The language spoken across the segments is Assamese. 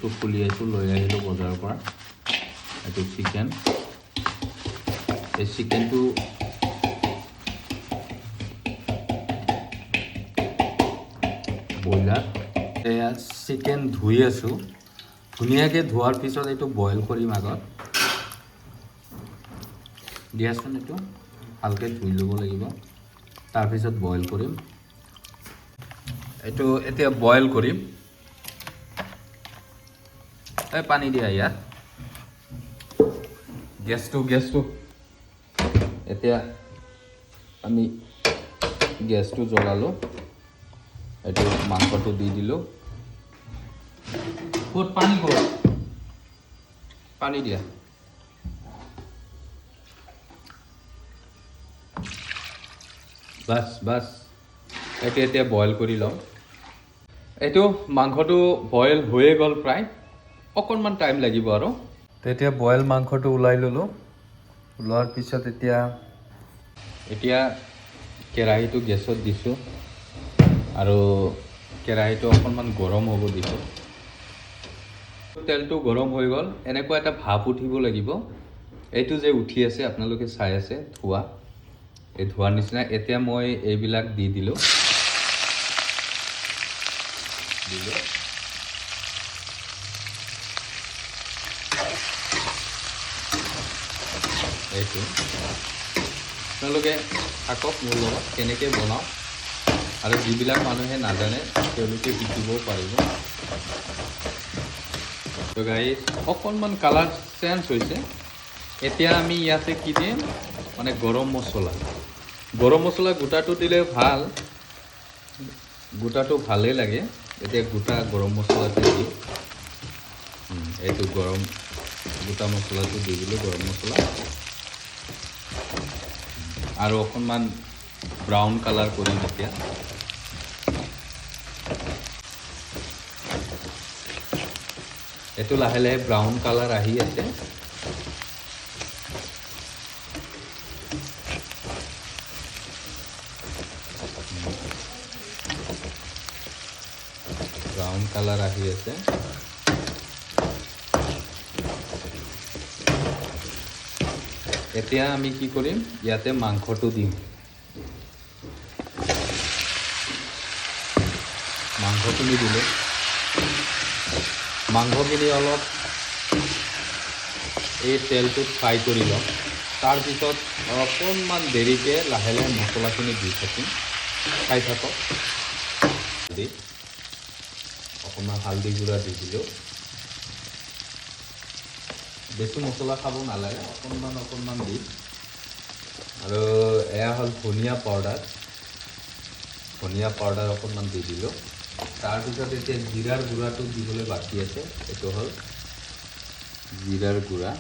তো ফুলিয়াইছোঁ লৈ আহিলোঁ বজাৰৰ পৰা। এইটো চিকেন। এই চিকেনটো ব্ৰইলাৰ। এয়া চিকেন ধুই আছোঁ। ধুনীয়াকৈ ধোৱাৰ পিছত এইটো বইল কৰিম আগত। দিয়াচোন, এইটো ভালকৈ ধুই ল'ব লাগিব, তাৰপিছত বইল কৰিম। এইটো এতিয়া বইল কৰিম। এই পানী দিয়া ইয়াত। গেছটো এতিয়া আমি গেছটো জ্বলালোঁ। এইটো মাংসটো দি দিলোঁ। ক'ত পানী দিয়া। বাছ এইটো এতিয়া বইল কৰি লওঁ। এইটো মাংসটো বইল হৈয়ে গ'ল প্ৰায়, অকণমান টাইম লাগিব আৰু। তেতিয়া বইল মাংসটো ওলাই ল'লোঁ। ওলোৱাৰ পিছত এতিয়া কেৰাহীটো গেছত দিছোঁ আৰু কেৰাহীটো অকণমান গৰম হ'ব দিছোঁ। তেলটো গৰম হৈ গ'ল। এনেকুৱা এটা ভাপ উঠিব লাগিব। এইটো যে উঠি আছে, আপোনালোকে চাই আছে ধোঁৱা, এই ধোঁৱাৰ নিচিনা। এতিয়া মই এইবিলাক দি দিলোঁ। এইটো আপোনালোকে থাকক মোৰ লগত কেনেকৈ বনাওঁ, আৰু যিবিলাক মানুহে নাজানে তেওঁলোকে শিকিবও পাৰিব। তো গাইজ, অকণমান কালাৰ চেঞ্জ হৈছে। এতিয়া আমি ইয়াতে কি দিম, মানে গৰম মছলা গোটাটো দিলে ভাল, গোটাটো ভালেই লাগে। এতিয়া গোটা গৰম মছলাটো দিওঁ। এইটো গোটা মছলাটো দি দিলোঁ, গৰম মছলা। আৰু অকণমান ব্ৰাউন কালাৰ কৰিম এতিয়া। এইটো লাহে লাহে ব্ৰাউন কালাৰ আহি আছে। ব্ৰাউন কালাৰ আহি আছে। এতিয়া আমি কি কৰিম, ইয়াতে মাংসটো দিম। মাংসখিনি দিলোঁ। মাংসখিনি অলপ এই তেলটোত ফ্ৰাই কৰি লওঁ। তাৰপিছত অকণমান দেৰিকৈ লাহে লাহে মছলাখিনি দি থাকিম। খাই থাকক। অকণমান হালধি গুড়া দি দিলোঁ। বেছি মছলা খাব নালাগে, অকণমান দি। আৰু এয়া হ'ল ধনিয়া পাউডাৰ অকণমান দি দিলোঁ। তাৰপিছত এতিয়া জিৰাৰ গুড়াটো দিবলৈ বাকী আছে। এইটো হ'ল জিৰাৰ গুড়া,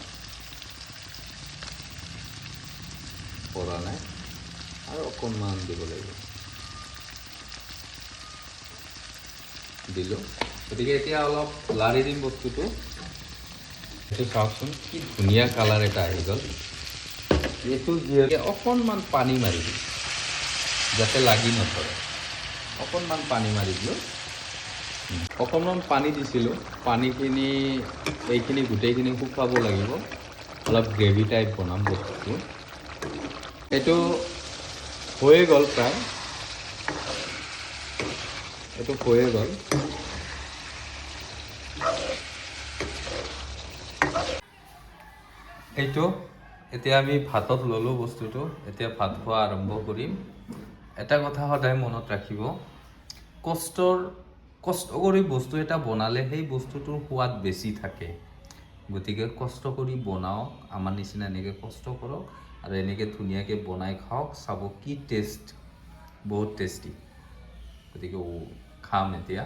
পৰা নাই আৰু অকণমান দিব লাগিব। দিলোঁ। গতিকে এতিয়া অলপ লাৰি দিম বস্তুটো। এইটো চাওকচোন, কি ধুনীয়া কালাৰ এটা আহি গ'ল। এইটো যিহেতু অকণমান পানী মাৰি দিম, যাতে লাগি নধৰে। অকণমান পানী মাৰি দিলোঁ। অকণমান পানী দিছিলোঁ। পানীখিনি এইখিনি গোটেইখিনি শুকাব লাগিব। অলপ গ্ৰেভি টাইপ বনাম বস্তুটো। এইটো হৈয়ে গ'ল প্ৰায়। এইটো হৈয়ে গ'ল। এইটো এতিয়া আমি ভাতত ল'লোঁ বস্তুটো। এতিয়া ভাত খোৱা আৰম্ভ কৰিম। এটা কথা সদায় মনত ৰাখিব, কষ্ট কৰি বস্তু এটা বনালে সেই বস্তুটোৰ সোৱাদ বেছি থাকে। গতিকে কষ্ট কৰি বনাওক, আমাৰ নিচিনা এনেকৈ কষ্ট কৰক আৰু এনেকৈ ধুনীয়াকৈ বনাই খাওক। চাব কি টেষ্ট, বহুত টেষ্টি। গতিকে খাম এতিয়া।